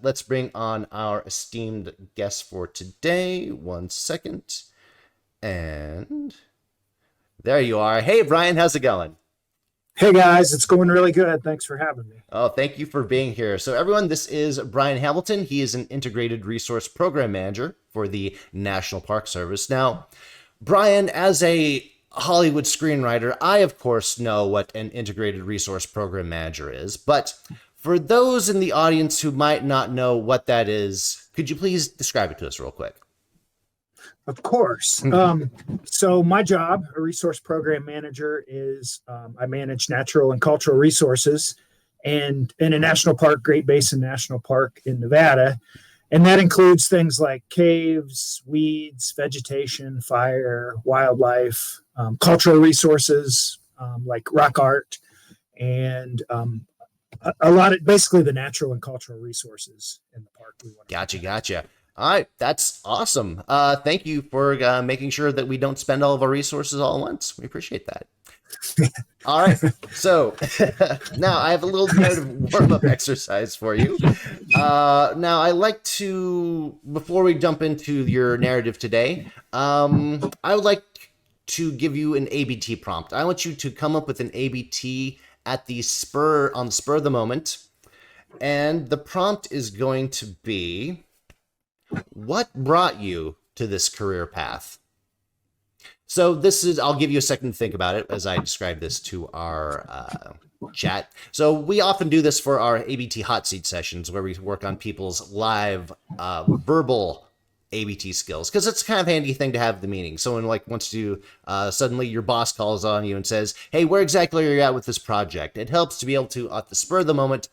let's bring on our esteemed guest for today. 1 second. And there you are. Hey, Bryan, how's it going? Hey guys, it's going really good. Thanks for having me. Oh, thank you for being here. So, everyone, this is Bryan Hamilton. He is an integrated resource program manager for the National Park Service. Now, Bryan, as a Hollywood screenwriter, I, of course, know what an integrated resource program manager is. But for those in the audience who might not know what that is, could you please describe it to us real quick? Of course. So my job, a resource program manager, is I manage natural and cultural resources and in a national park, Great Basin National Park in Nevada. And that includes things like caves, weeds, vegetation, fire, wildlife, cultural resources like rock art, and a lot of basically the natural and cultural resources in the park. Gotcha. All right, that's awesome. Thank you for making sure that we don't spend all of our resources all at once. We appreciate that. All right, so now I have a little narrative warm-up exercise for you. Now, I like to, before we jump into your narrative today, I would like to give you an ABT prompt. I want you to come up with an ABT on the spur of the moment, and the prompt is going to be, what brought you to this career path? So I'll give you a second to think about it as I describe this to our chat. So we often do this for our ABT hot seat sessions where we work on people's live verbal ABT skills, because it's kind of a handy thing to have the meeting. Someone wants to, suddenly your boss calls on you and says, hey, where exactly are you at with this project? It helps to be able to, at the spur of the moment,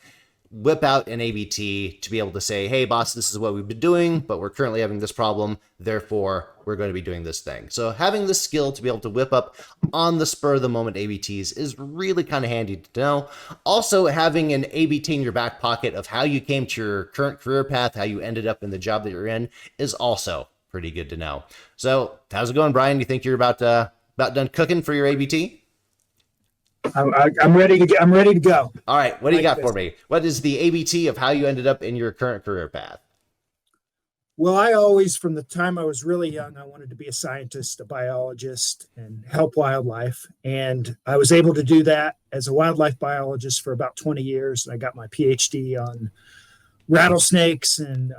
whip out an ABT to be able to say, hey, boss, this is what we've been doing, but we're currently having this problem. Therefore, we're going to be doing this thing. So having the skill to be able to whip up on the spur of the moment ABTs is really kind of handy to know. Also, having an ABT in your back pocket of how you came to your current career path, how you ended up in the job that you're in, is also pretty good to know. So how's it going, Bryan? You think you're about done cooking for your ABT? I'm ready to get. I'm ready to go. All right, what do you got for me? What is the ABT of how you ended up in your current career path? Well, I always, from the time I was really young, I wanted to be a scientist, a biologist, and help wildlife. And I was able to do that as a wildlife biologist for about 20 years. I got my PhD on rattlesnakes and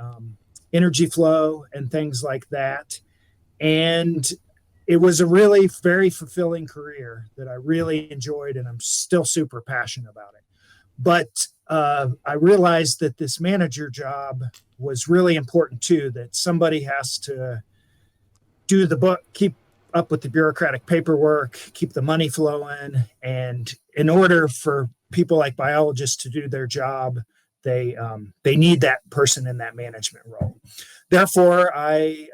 energy flow and things like that. And it was a really very fulfilling career that I really enjoyed, and I'm still super passionate about it. But I realized that this manager job was really important too, that somebody has to do the book, keep up with the bureaucratic paperwork, keep the money flowing. And in order for people like biologists to do their job, they need that person in that management role. Therefore, I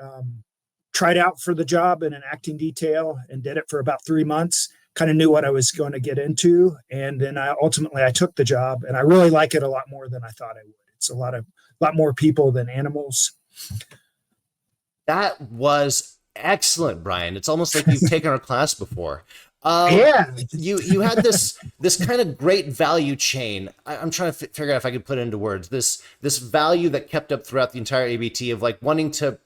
tried out for the job in an acting detail and did it for about 3 months, kind of knew what I was going to get into. And then I took the job, and I really like it a lot more than I thought I would. It's a lot more people than animals. That was excellent, Bryan. It's almost like you've taken our class before. Yeah. You had this kind of great value chain. I'm trying to figure out if I could put it into words. This value that kept up throughout the entire ABT of wanting to,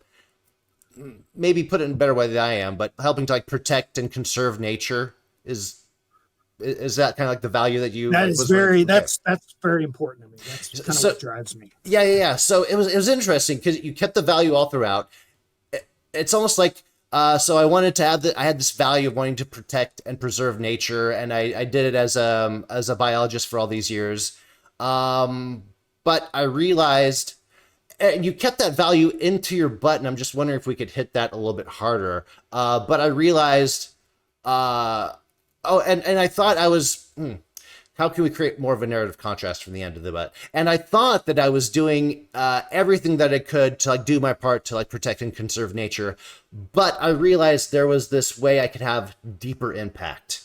maybe put it in a better way than I am, but helping to protect and conserve nature is that kind of the value that you? That is very that's very important to me. That's kind of what drives me. Yeah. So it was interesting because you kept the value all throughout. It's almost like so I wanted to I had this value of wanting to protect and preserve nature, and I did it as a biologist for all these years. But I realized. And you kept that value into your butt, and I'm just wondering if we could hit that a little bit harder. But I realized, and I thought I was, how can we create more of a narrative contrast from the end of the butt? And I thought that I was doing everything that I could to do my part to protect and conserve nature. But I realized there was this way I could have deeper impact.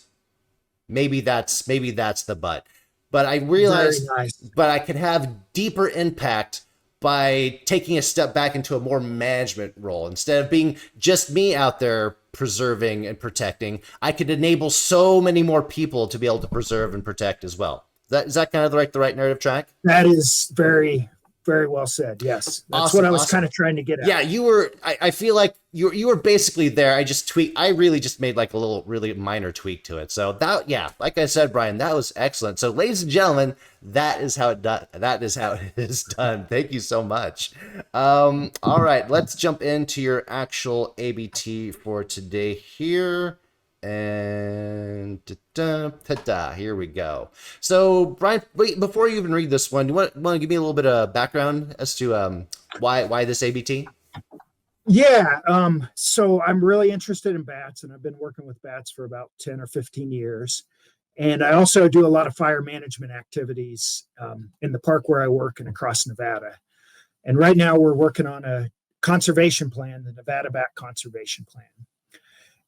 Maybe that's the butt. But I realized, but I could have deeper impact by taking a step back into a more management role. Instead of being just me out there preserving and protecting, I could enable so many more people to be able to preserve and protect as well. Is that kind of the right narrative track? That is very, Very well said. Yes, that's Awesome, what I was awesome. kind of trying to get at. Yeah, you were. I feel like you were basically there. I just tweak. I really just made like a little really minor tweak to it. So that, yeah, like I said, Brian, that was excellent. So, ladies and gentlemen, that is how it done. That is how it is done. Thank you so much. All right, let's jump into your actual ABT for today here. And ta-da, here we go. So, Brian, wait, before you even read this one, do you want to give me a little bit of background as to why this ABT? Yeah. So I'm really interested in bats, and I've been working with bats for about 10 or 15 years. And I also do a lot of fire management activities in the park where I work and across Nevada. And right now we're working on a conservation plan, the Nevada Bat Conservation Plan.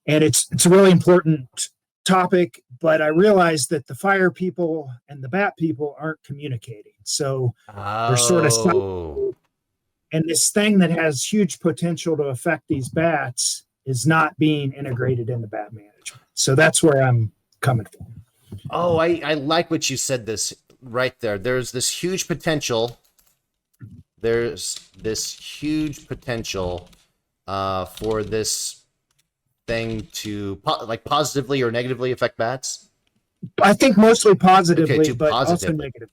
And it's a really important topic, but I realized that the fire people and the bat people aren't communicating. So they're sort of, Oh, and this thing that has huge potential to affect these bats is not being integrated into bat management. So that's where I'm coming from. oh, I like what you said this right there. There's this huge potential. There's this huge potential for this thing to like positively or negatively affect bats. I think mostly positively, Okay, but also positively. negative.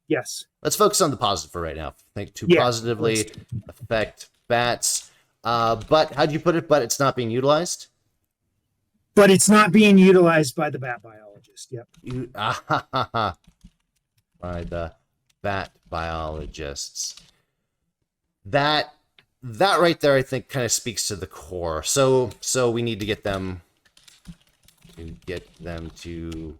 Yes. Let's focus on the positive for right now. Think to Yeah. positively affect bats. But how'd you put it? But it's not being utilized. But it's not being utilized by the bat biologist. Yep. By the bat biologists. That right there, I think, kind of speaks to the core. So we need to get them to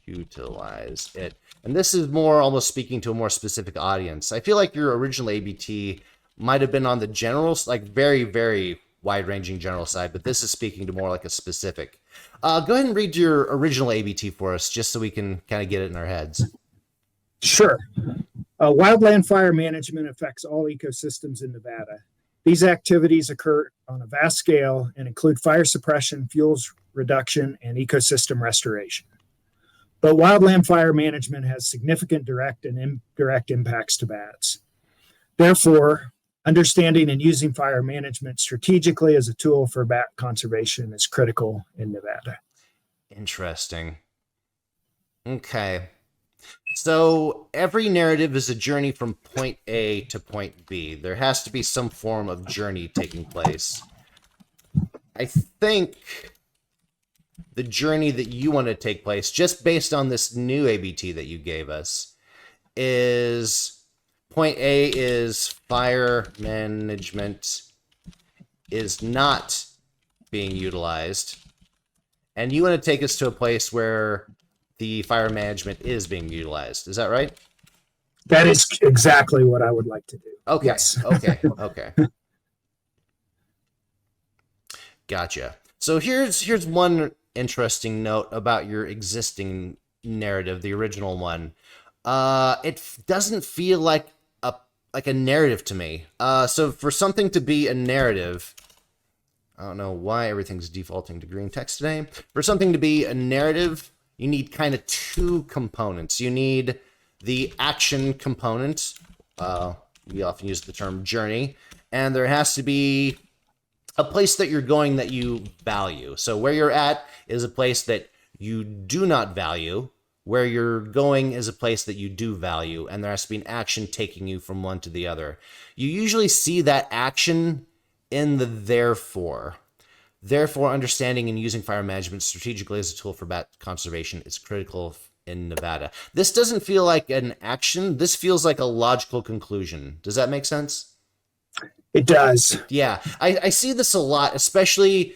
utilize it. And this is more almost speaking to a more specific audience. I feel like your original ABT might have been on the general, like very, very wide-ranging general side, but this is speaking to more like a specific. Go ahead and read your original ABT for us, just so we can kind of get it in our heads. Sure. Wildland fire management affects all ecosystems in Nevada. These activities occur on a vast scale and include fire suppression, fuels reduction, and ecosystem restoration. But wildland fire management has significant direct and indirect impacts to bats. Therefore, understanding and using fire management strategically as a tool for bat conservation is critical in Nevada. Interesting. Okay. So every narrative is a journey from point A to point B. There has to be some form of journey taking place. I think the journey that you want to take place, just based on this new ABT that you gave us, is point A is fire management is not being utilized. And you want to take us to a place where the fire management is being utilized. Is that right? That is exactly what I would like to do. Okay. Yes. Okay. Gotcha. So here's one interesting note about your existing narrative, the original one. It doesn't feel like a narrative to me. So for something to be a narrative, I don't know why everything's defaulting to green text today. For something to be a narrative, you need kind of two components. You need the action component. We often use the term journey. And there has to be a place that you're going that you value. So where you're at is a place that you do not value. Where you're going is a place that you do value. And there has to be an action taking you from one to the other. You usually see that action in the therefore. Therefore, understanding and using fire management strategically as a tool for bat conservation is critical in Nevada. This doesn't feel like an action. This feels like a logical conclusion. Does that make sense? It does. Yeah, I see this a lot, especially,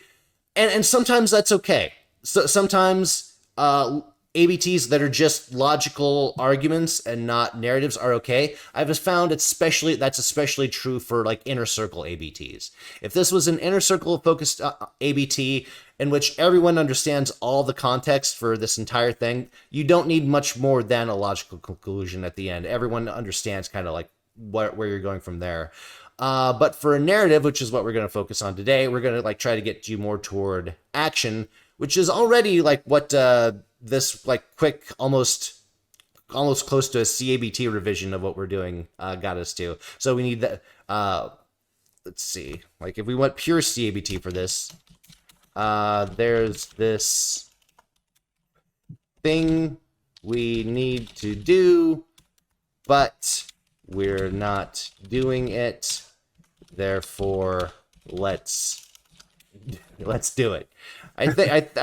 and sometimes that's okay. So sometimes ABTs that are just logical arguments and not narratives are okay. I've found that's especially true for like inner circle ABTs. If this was an inner circle focused ABT in which everyone understands all the context for this entire thing, you don't need much more than a logical conclusion at the end. Everyone understands kind of like where you're going from there. But for a narrative, which is what we're going to focus on today, we're going to like try to get you more toward action, which is already like what this like quick, almost almost close to a CABT revision of what we're doing got us to. So we need that. Let's see. Like if we want pure CABT for this, there's this thing we need to do, but we're not doing it. Therefore, let's do it. I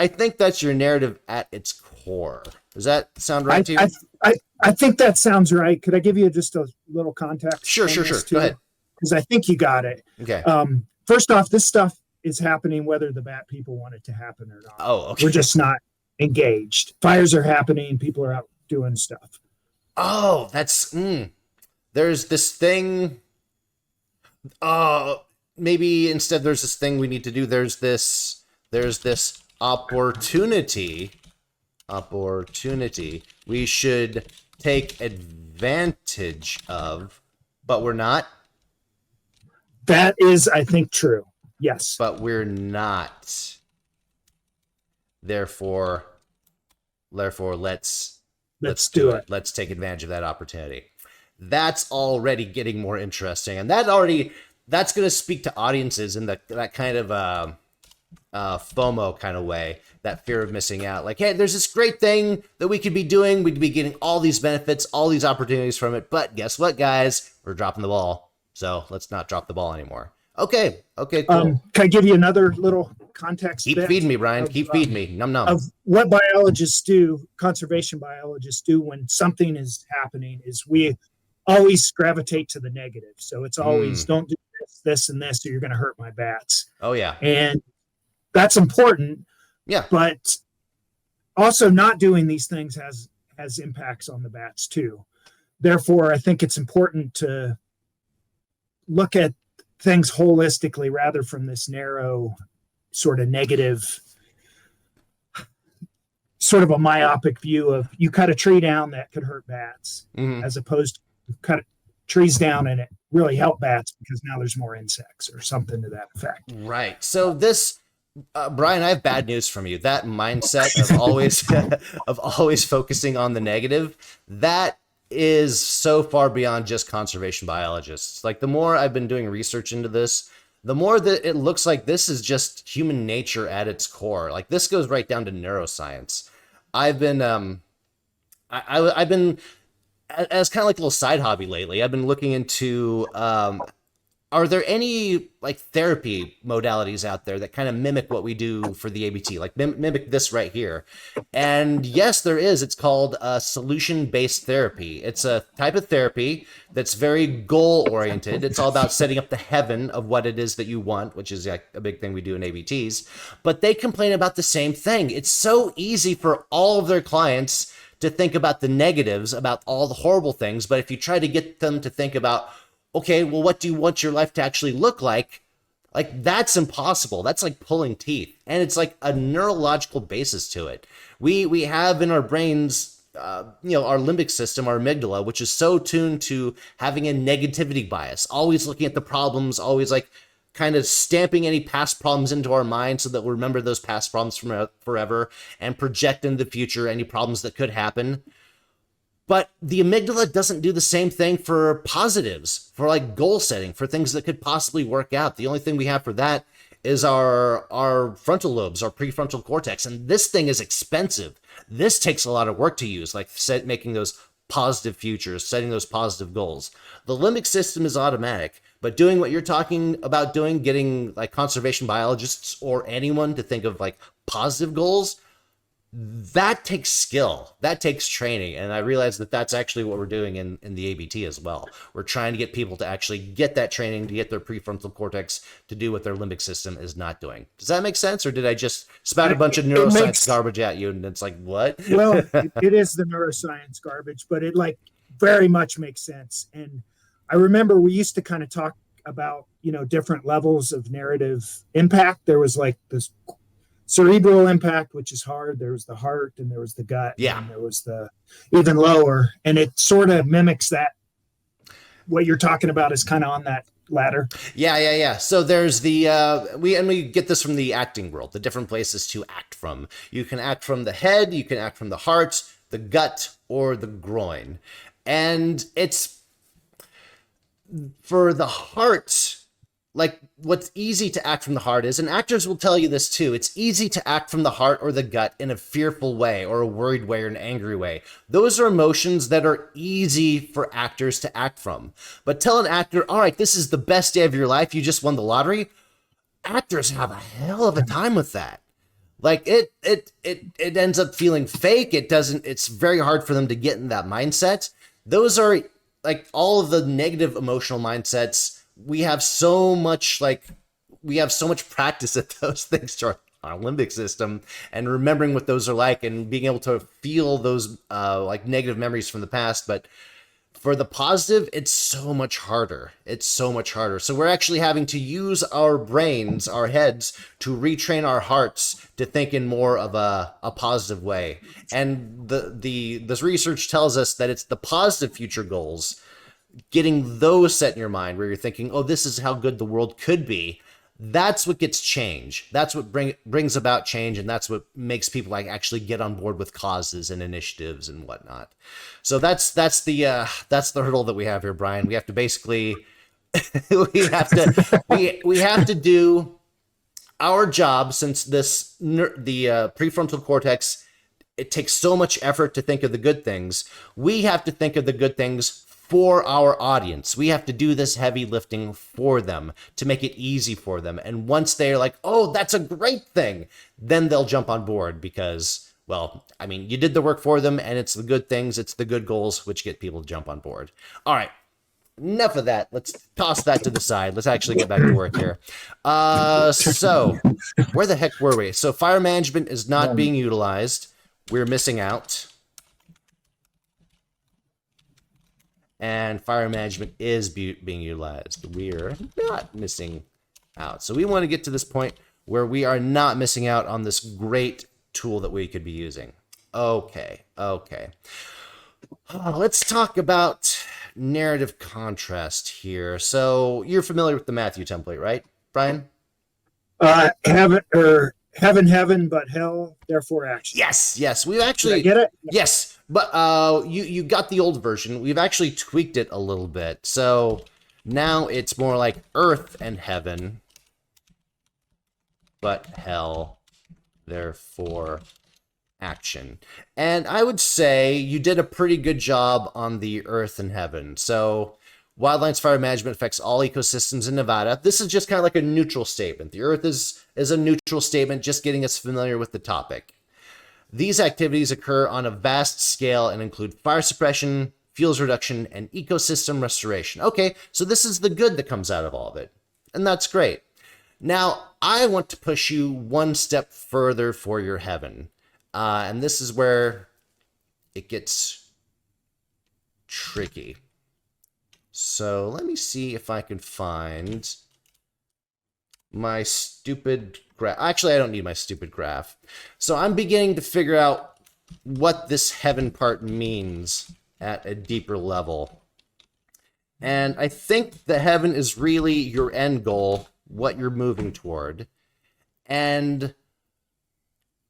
think that's your narrative at its core. Does that sound right to you? I think that sounds right. Could I give you just a little context? Sure. Go ahead. Because I think you got it. Okay. First off, this stuff is happening whether the bat people want it to happen or not. Oh, okay. We're just not engaged. Fires are happening. People are out doing stuff. Oh, that's there's this thing. Maybe instead there's this thing we need to do. There's this opportunity we should take advantage of, but we're not. That is, I think, true. Yes. But we're not. Therefore, let's do it. Let's take advantage of that opportunity. That's already getting more interesting, and that's going to speak to audiences in that kind of FOMO kind of way, that fear of missing out. Like, hey, there's this great thing that we could be doing. We could be getting all these benefits, all these opportunities from it. But guess what, guys? We're dropping the ball. So let's not drop the ball anymore. Okay, cool. Can I give you another little context? Keep feeding me, Brian. Keep feeding me. Num. Of what biologists do, conservation biologists do when something is happening is we always gravitate to the negative. So it's always don't do this, and this, or you're going to hurt my bats. Oh, yeah. And that's important. Yeah. But also not doing these things has impacts on the bats too. Therefore, I think it's important to look at things holistically rather from this narrow sort of negative, sort of a myopic view of you cut a tree down that could hurt bats, as opposed to cut trees down and it really help bats because now there's more insects or something to that effect. Right. So this, Brian, I have bad news from you. That mindset of always focusing on the negative, that is so far beyond just conservation biologists. Like the more I've been doing research into this, the more that it looks like this is just human nature at its core. Like this goes right down to neuroscience. I've been, I've been, as kind of like a little side hobby lately, I've been looking into, are there any like therapy modalities out there that kind of mimic what we do for the ABT, like mimic this right here? And yes, there is. It's called solution-based therapy. It's a type of therapy that's very goal-oriented. It's all about setting up the heaven of what it is that you want, which is like a big thing we do in ABTs. But they complain about the same thing. It's so easy for all of their clients to think about the negatives, about all the horrible things. But if you try to get them to think about, okay, well, what do you want your life to actually look like? Like, that's impossible. That's like pulling teeth. And it's like a neurological basis to it. We have in our brains, our limbic system, our amygdala, which is so tuned to having a negativity bias, always looking at the problems, always like kind of stamping any past problems into our mind so that we'll remember those past problems from forever and project into the future any problems that could happen. But the amygdala doesn't do the same thing for positives, for like goal setting, for things that could possibly work out. The only thing we have for that is our frontal lobes, our prefrontal cortex. And this thing is expensive. This takes a lot of work to use, like making those positive futures, setting those positive goals. The limbic system is automatic, but doing what you're talking about doing, getting like conservation biologists or anyone to think of like positive goals, that takes skill, that takes training. And I realize that that's actually what we're doing in the ABT as well. We're trying to get people to actually get that training, to get their prefrontal cortex to do what their limbic system is not doing. Does that make sense? Or did I just spout a bunch of neuroscience garbage at you and it's like, what? Well, it is the neuroscience garbage, but it like very much makes sense. And I remember we used to kind of talk about, different levels of narrative impact. There was like this cerebral impact, which is hard. There was the heart and there was the gut. Yeah. And there was the even lower. And it sort of mimics that. What you're talking about is kind of on that ladder. Yeah. So there's the, we get this from the acting world, the different places to act from. You can act from the head, you can act from the heart, the gut or the groin. And it's for the heart, like what's easy to act from the heart is, and actors will tell you this too, it's easy to act from the heart or the gut in a fearful way or a worried way or an angry way. Those are emotions that are easy for actors to act from. But tell an actor, all right, this is the best day of your life, you just won the lottery. Actors have a hell of a time with that. Like it ends up feeling fake. It's very hard for them to get in that mindset. Those are like all of the negative emotional mindsets. We have so much practice at those things to our limbic system and remembering what those are like and being able to feel those like negative memories from the past. But for the positive, it's so much harder. It's so much harder. So we're actually having to use our brains, our heads, to retrain our hearts to think in more of a positive way. And this research tells us that it's the positive future goals, getting those set in your mind where you're thinking, oh, this is how good the world could be. That's what gets change. That's what brings about change, and that's what makes people like actually get on board with causes and initiatives and whatnot. So that's the hurdle that we have here, Bryan. We have to basically we have to do our job, since the prefrontal cortex, it takes so much effort to think of the good things. We have to think of the good things for our audience. We have to do this heavy lifting for them to make it easy for them. And once they're like, oh, that's a great thing, then they'll jump on board because, well, I mean, you did the work for them, and it's the good things, it's the good goals which get people to jump on board. All right, enough of that. Let's toss that to the side. Let's actually get back to work here. So where the heck were we? So fire management is not being utilized. We're missing out. And fire management is being utilized. We're not missing out. So we want to get to this point where we are not missing out on this great tool that we could be using. Okay. Let's talk about narrative contrast here. So you're familiar with the Matthew template, right, Bryan? Heaven, but hell, therefore action. Yes. We've actually... Did I get it? Yes. But you got the old version. We've actually tweaked it a little bit. So now it's more like earth and heaven, but hell, therefore action. And I would say you did a pretty good job on the earth and heaven. So Wildlands Fire Management affects all ecosystems in Nevada. This is just kind of like a neutral statement. The earth is a neutral statement, just getting us familiar with the topic. These activities occur on a vast scale and include fire suppression, fuels reduction, and ecosystem restoration. Okay, so this is the good that comes out of all of it, and that's great. Now, I want to push you one step further for your heaven, and this is where it gets tricky. So let me see if I can find my stupid graph. Actually, I don't need my stupid graph. So I'm beginning to figure out what this heaven part means at a deeper level. And I think the heaven is really your end goal, what you're moving toward. And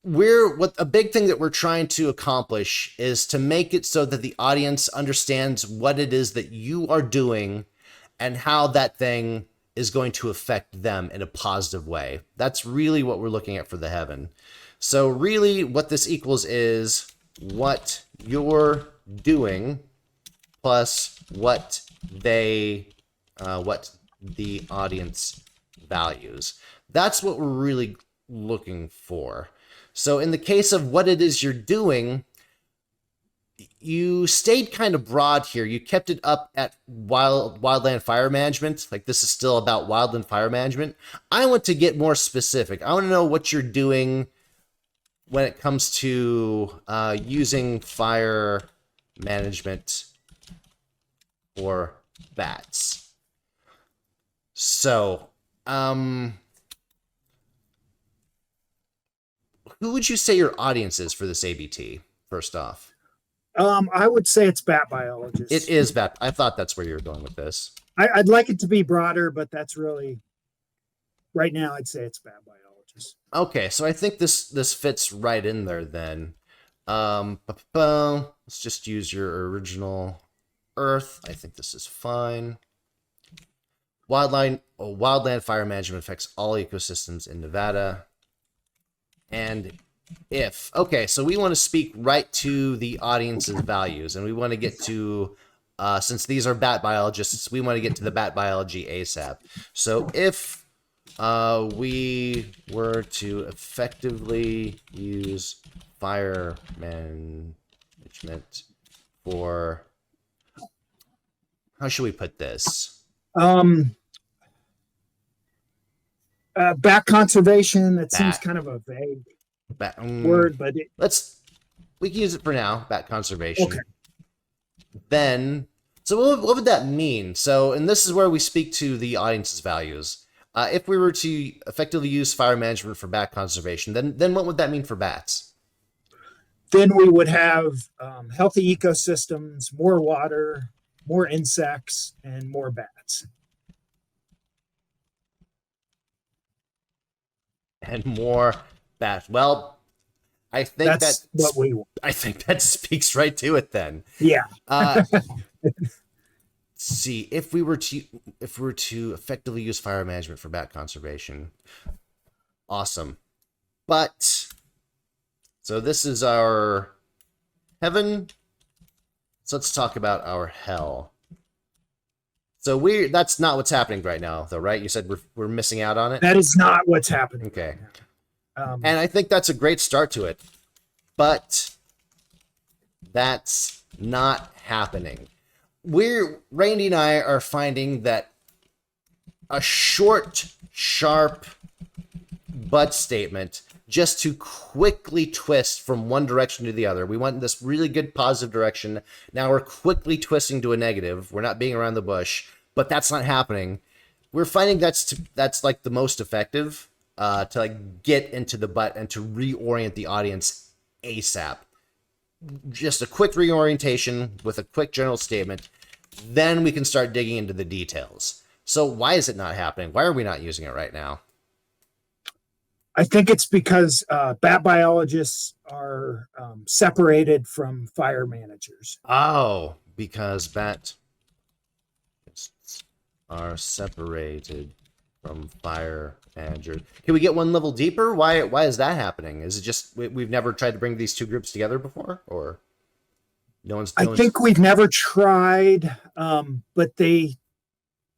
a big thing that we're trying to accomplish is to make it so that the audience understands what it is that you are doing and how that thing is going to affect them in a positive way. That's really what we're looking at for the heaven. So really what this equals is what you're doing plus what the audience values. That's what we're really looking for. So in the case of what it is you're doing, you stayed kind of broad here. You kept it up at wildland fire management. Like this is still about wildland fire management. I want to get more specific. I want to know what you're doing when it comes to using fire management for bats. So, who would you say your audience is for this ABT, first off? I would say it's bat biologists. It is bat. I thought that's where you were going with this. I'd like it to be broader, but that's really, right now, I'd say it's bat biologists. Okay, so I think this fits right in there then. Let's just use your original Earth. I think this is fine. Wildland fire management affects all ecosystems in Nevada. And if, okay, so we want to speak right to the audience's values, and we want to get to, since these are bat biologists, we want to get to the bat biology ASAP. So if we were to effectively use fire management for, how should we put this? Bat conservation, that seems kind of a vague word, but we can use it for now, bat conservation. Okay. Then, so what would that mean? So, and this is where we speak to the audience's values. If we were to effectively use fire management for bat conservation, then what would that mean for bats? Then we would have healthy ecosystems, more water, more insects, and more bats. And more bats. Well, I think that's what we want. I think that speaks right to it then. Yeah. See, if we were to effectively use fire management for bat conservation, awesome. But so this is our heaven. So let's talk about our hell. So that's not what's happening right now, though, right? You said we're missing out on it? That is not what's happening. Okay. And I think that's a great start to it. But that's not happening. Randy and I are finding that a short, sharp but statement just to quickly twist from one direction to the other. We went in this really good positive direction. Now we're quickly twisting to a negative. We're not being around the bush, but that's not happening. We're finding that's like the most effective to like get into the butt and to reorient the audience ASAP. Just a quick reorientation with a quick general statement. Then we can start digging into the details. So why is it not happening? Why are we not using it right now? I think it's because bat biologists are separated from fire managers. Oh, because bats are separated from fire managers. Can we get one level deeper? Why is that happening? Is it just we've never tried to bring these two groups together before, or I think we've never tried, but it's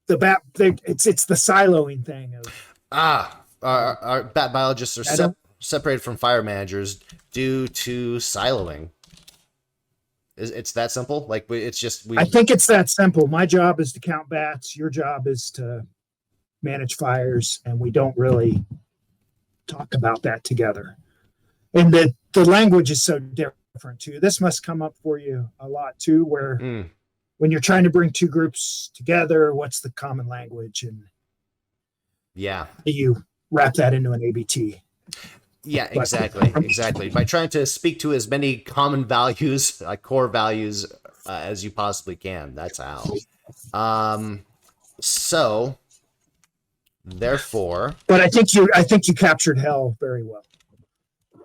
the siloing thing of our bat biologists are separated from fire managers due to siloing. It's that simple? Like it's just I think it's that simple. My job is to count bats. Your job is to manage fires, and we don't really talk about that together. And the language is so different too. This must come up for you a lot too, where when you're trying to bring two groups together, what's the common language, and you wrap that into an ABT. Yeah, exactly. By trying to speak to as many common values, like core values, as you possibly can. That's how. So, therefore, but I think you captured hell very well.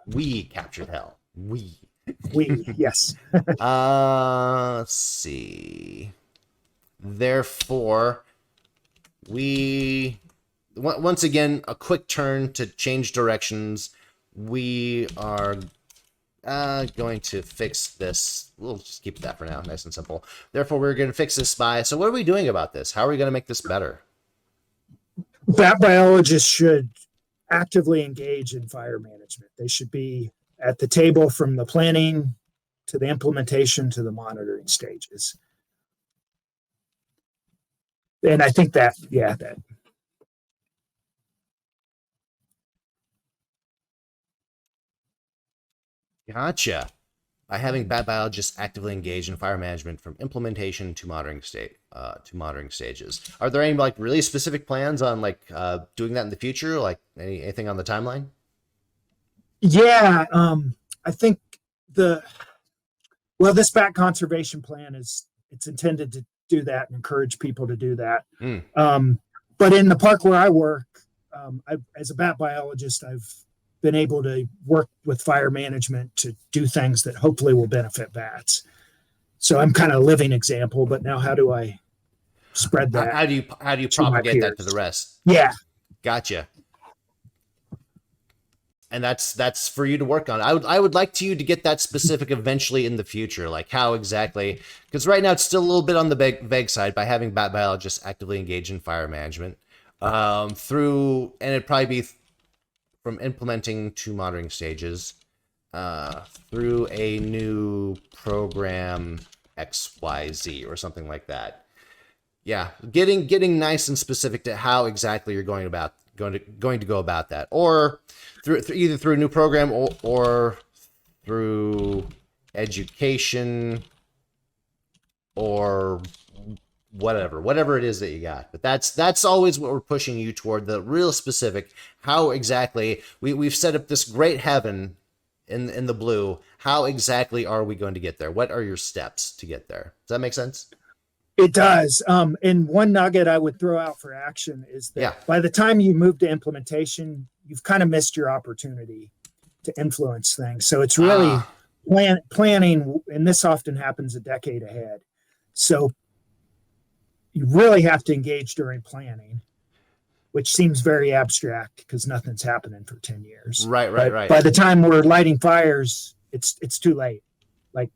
We captured hell. We yes. Let's see. Therefore, once again, a quick turn to change directions. We are going to fix this. We'll just keep that for now, nice and simple. Therefore, we're going to fix this by. So, what are we doing about this? How are we going to make this better? Bat biologists should actively engage in fire management. They should be at the table from the planning to the implementation to the monitoring stages. And I think that. Gotcha. By having bat biologists actively engage in fire management from implementation to monitoring stages. Are there any like really specific plans on like doing that in the future? Like anything on the timeline? Yeah, I think this bat conservation plan it's intended to do that and encourage people to do that. But in the park where I work, as a bat biologist, I've been able to work with fire management to do things that hopefully will benefit bats. So I'm kind of a living example, but now how do I spread that How do you to my propagate that to the peers? rest? Yeah. Gotcha. And that's for you to work on. I would like you to get that specific eventually in the future, like how exactly, because right now it's still a little bit on the vague side by having bat biologists actively engage in fire management through, and it'd probably be from implementing to monitoring stages through a new program XYZ or something like that. Yeah, getting nice and specific to how exactly you're going to go about that, or through either through a new program or through education or whatever it is that you got. But that's always what we're pushing you toward, the real specific, how exactly we've set up this great heaven in the blue. How exactly are we going to get there? What are your steps to get there? Does that make sense? It does. And one nugget I would throw out for action is that by the time you move to implementation, you've kind of missed your opportunity to influence things. So it's really planning, and this often happens a decade ahead. So you really have to engage during planning, which seems very abstract because nothing's happening for 10 years. Right. By the time we're lighting fires, it's too late. Like,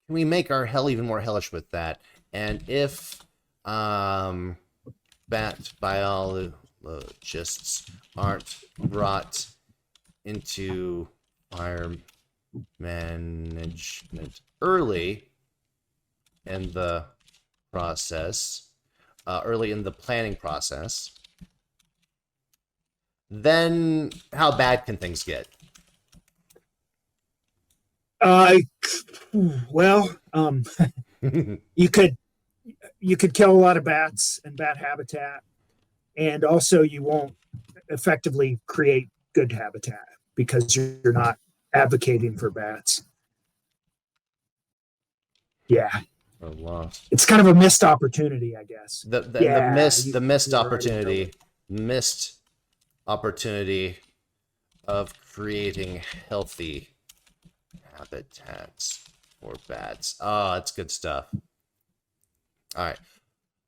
can we make our hell even more hellish with that? And if bat biologists aren't brought into fire management early in the process, early in the planning process, then how bad can things get? Well, you could kill a lot of bats and bat habitat, and also you won't effectively create good habitat because you're not advocating for bats. Yeah. It's kind of a missed opportunity, I guess. The missed opportunity, missed opportunity of creating healthy habitats for bats. Oh, that's good stuff. All right.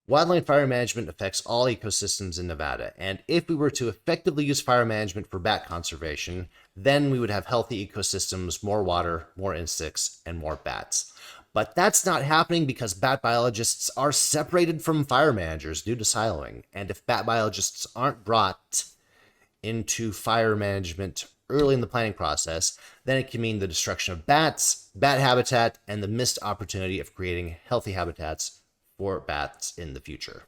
Wildland fire management affects all ecosystems in Nevada, and if we were to effectively use fire management for bat conservation, then we would have healthy ecosystems, more water, more insects, and more bats. But that's not happening because bat biologists are separated from fire managers due to siloing, and if bat biologists aren't brought into fire management early in the planning process, then it can mean the destruction of bats, bat habitat, and the missed opportunity of creating healthy habitats for bats in the future.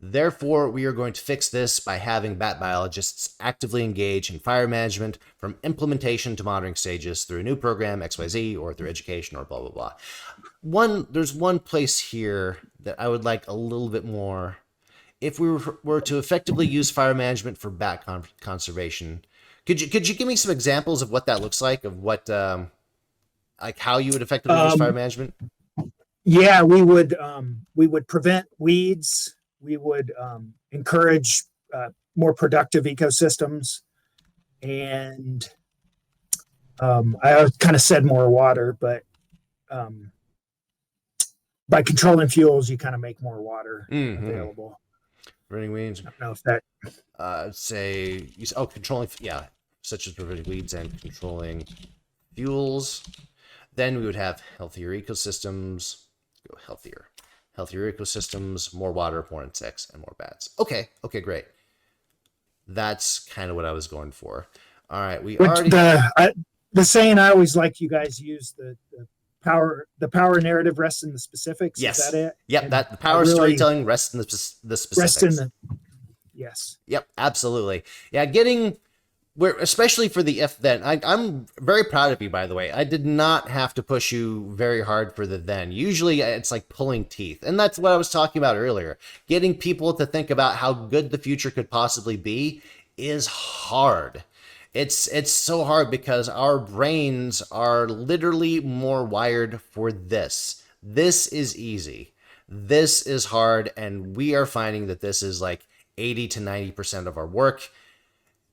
Therefore, we are going to fix this by having bat biologists actively engage in fire management from implementation to monitoring stages through a new program, XYZ, or through education, or blah, blah, blah. There's one place here that I would like a little bit more. If we were to effectively use fire management for bat conservation, could you give me some examples of what that looks like, of what, like how you would effectively use fire management? Yeah, we would prevent weeds. We would encourage more productive ecosystems, and I kind of said more water, but by controlling fuels, you kind of make more water available. Preventing weeds. I don't know if that. Controlling, such as preventing weeds and controlling fuels. Then we would have healthier ecosystems. Go healthier ecosystems, more water, more insects, and more bats. Okay, great. That's kind of what I was going for. All right, the saying I always like you guys use, the power narrative rests in the specifics. Yes. Is that it? Yep. That the power storytelling rests in the specifics. Yes. Yep. Absolutely. Yeah. Especially for the if then. I'm very proud of you, by the way. I did not have to push you very hard for the then. Usually it's like pulling teeth. And that's what I was talking about earlier. Getting people to think about how good the future could possibly be is hard. It's so hard because our brains are literally more wired for this. This is easy. This is hard. And we are finding that this is like 80 to 90% of our work,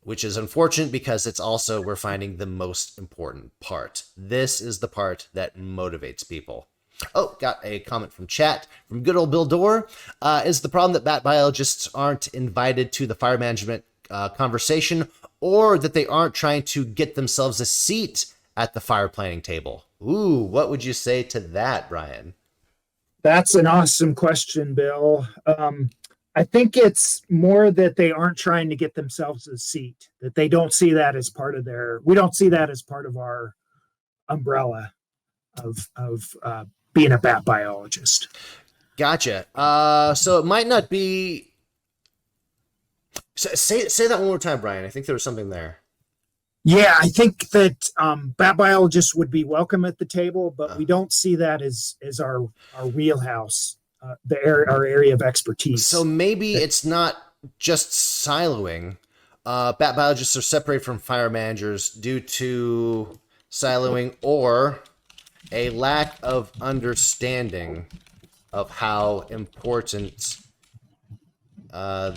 which is unfortunate because it's also, we're finding the most important part. This is the part that motivates people. Oh, got a comment from chat from good old Bill Dorr. Is the problem that bat biologists aren't invited to the fire management conversation, or that they aren't trying to get themselves a seat at the fire planning table? Ooh, what would you say to that, Bryan? That's an awesome question, Bill. I think it's more that they aren't trying to get themselves a seat, that they don't see that as part of we don't see that as part of our umbrella of being a bat biologist. Gotcha. So it might not be. Say that one more time, Bryan. I think there was something there. Yeah, I think that bat biologists would be welcome at the table, but we don't see that as our wheelhouse, our area of expertise. So maybe it's not just siloing. Bat biologists are separated from fire managers due to siloing or a lack of understanding of how important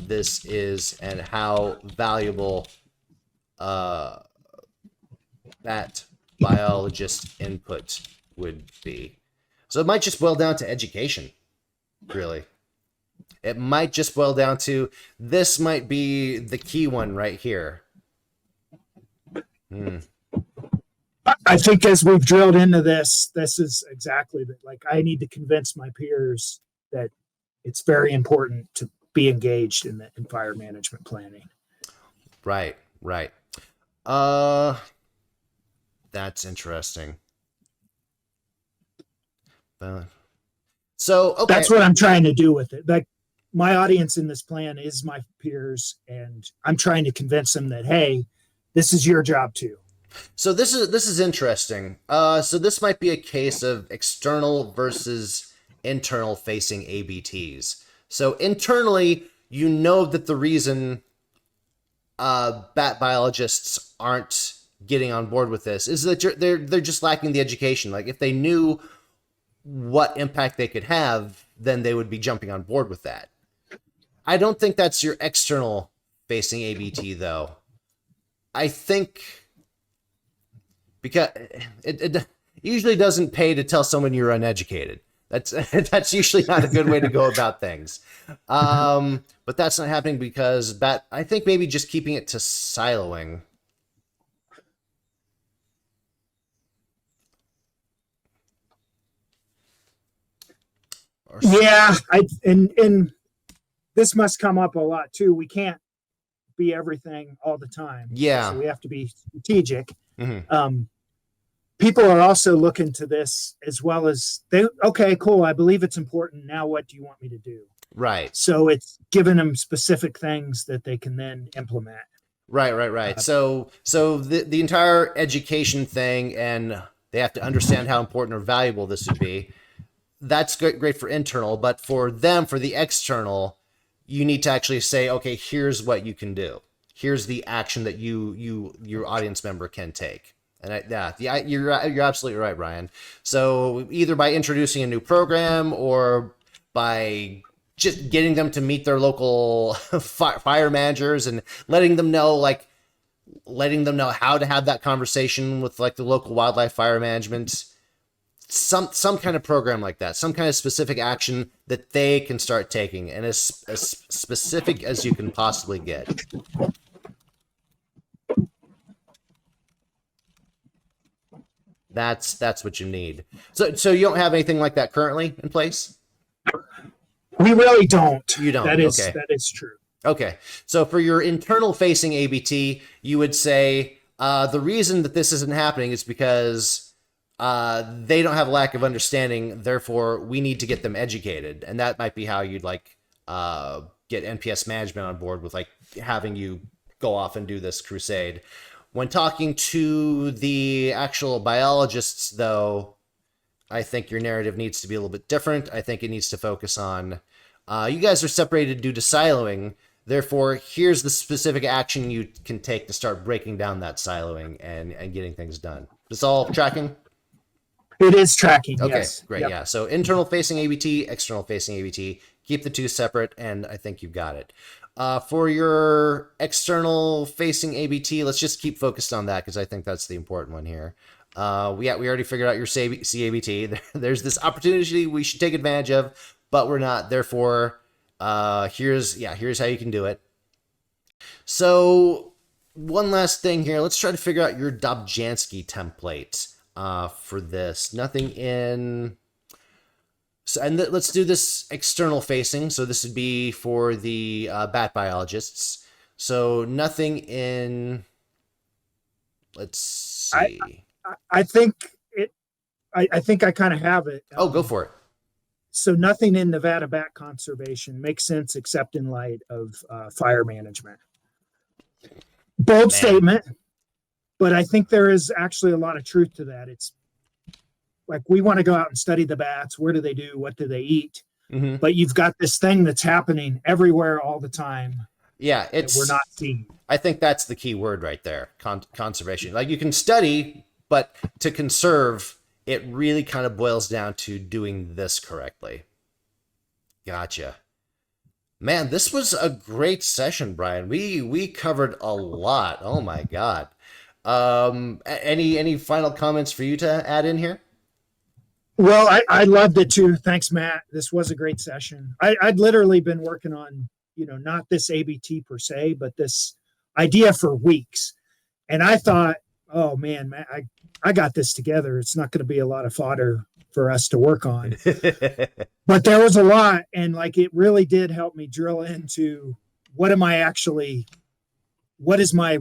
this is and how valuable that biologist input would be. So it might just boil down to education, really. It might just boil down to, this might be the key one right here. I think as we've drilled into this is exactly that. Like, I need to convince my peers that it's very important to be engaged in fire management planning. Right. That's interesting. So, okay. That's what I'm trying to do with it. Like, my audience in this plan is my peers, and I'm trying to convince them that, hey, this is your job too. So this is interesting. So this might be a case of external versus internal facing ABTs. So internally, you know that the reason bat biologists aren't getting on board with this is that they're just lacking the education. Like, if they knew what impact they could have, then they would be jumping on board with that. I don't think that's your external facing ABT, though. I think, because it usually doesn't pay to tell someone you're uneducated. That's usually not a good way to go about things. But that's not happening because I think maybe just keeping it to siloing. Yeah, and this must come up a lot too. We can't be everything all the time. Yeah. So we have to be strategic. Mm-hmm. People are also looking to this as well as okay, cool. I believe it's important. Now, what do you want me to do? Right. So it's giving them specific things that they can then implement. Right. So the entire education thing, and they have to understand how important or valuable this would be. That's great for internal, but for them, for the external, you need to actually say, okay, here's what you can do. Here's the action that your audience member can take. And you're absolutely right, Bryan. So either by introducing a new program or by just getting them to meet their local fire managers and letting them know how to have that conversation with like the local wildlife fire management, some kind of program like that, some kind of specific action that they can start taking, and as specific as you can possibly get. That's what you need. So you don't have anything like that currently in place? We really don't. You don't. That is okay. That is true. Okay. So for your internal facing ABT, you would say the reason that this isn't happening is because they don't have a lack of understanding. Therefore, we need to get them educated, and that might be how you'd get NPS management on board with having you go off and do this crusade. When talking to the actual biologists, though, I think your narrative needs to be a little bit different. I think it needs to focus on, you guys are separated due to siloing. Therefore, here's the specific action you can take to start breaking down that siloing and getting things done. Is this all tracking? It is tracking. Okay, yes. Great. Yep. Yeah. So internal facing ABT, external facing ABT, keep the two separate, and I think you've got it. For your external facing ABT, let's just keep focused on that because I think that's the important one here. We already figured out your CABT. There's this opportunity we should take advantage of, but we're not. Therefore, here's how you can do it. So one last thing here. Let's try to figure out your Dobzhansky template for this. Nothing in. So, and let's do this external facing. So this would be for the bat biologists. So nothing in. Let's see. I think it. I think I kind of have it. Oh, go for it. So nothing in Nevada bat conservation makes sense except in light of fire management. Bold statement, but I think there is actually a lot of truth to that. It's like we want to go out and study the bats. Where do they do? What do they eat? Mm-hmm. But you've got this thing that's happening everywhere all the time. Yeah, we're not seeing. I think that's the key word right there. Conservation. Like you can study, but to conserve, it really kind of boils down to doing this correctly. Gotcha. Man, this was a great session, Bryan. We covered a lot. Oh my God. Any final comments for you to add in here? Well, I loved it too. Thanks, Matt. This was a great session. I'd literally been working on, not this ABT per se, but this idea for weeks. And I thought, oh man, I got this together. It's not going to be a lot of fodder for us to work on. But there was a lot. And like, it really did help me drill into what is my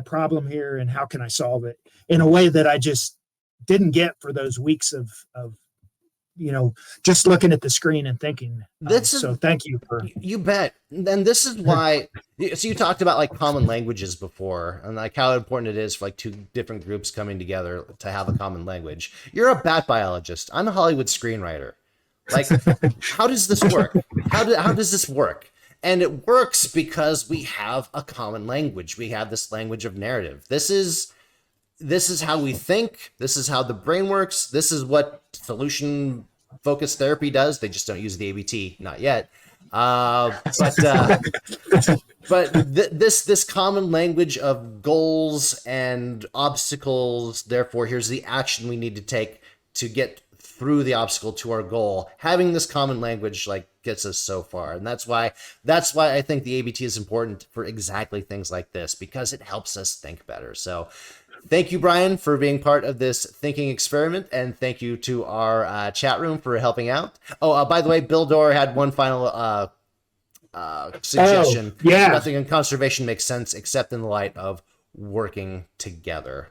problem here and how can I solve it in a way that I just didn't get for those weeks of just looking at the screen and thinking. So thank you for. You bet. And this is why. So you talked about like common languages before and like how important it is for like two different groups coming together to have a common language. You're a bat biologist. I'm a Hollywood screenwriter. Like, how does this work? How does this work? And it works because we have a common language. We have this language of narrative. This is how we think. This is how the brain works. This is what solution focused therapy does. They just don't use the ABT, not yet. This common language of goals and obstacles. Therefore, here's the action we need to take to get through the obstacle to our goal. Having this common language like gets us so far, and that's why I think the ABT is important for exactly things like this because it helps us think better. So. Thank you, Bryan, for being part of this thinking experiment, and thank you to our chat room for helping out. Oh, by the way, Bill Dorr had one final suggestion. Yeah. Nothing in conservation makes sense except in the light of working together.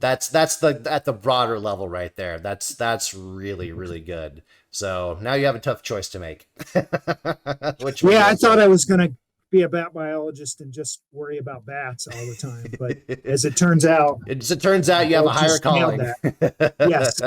That's at the broader level right there. That's really, really good. So now you have a tough choice to make. I thought I was going to be a bat biologist and just worry about bats all the time. But as it turns out, you have a higher calling. Yes.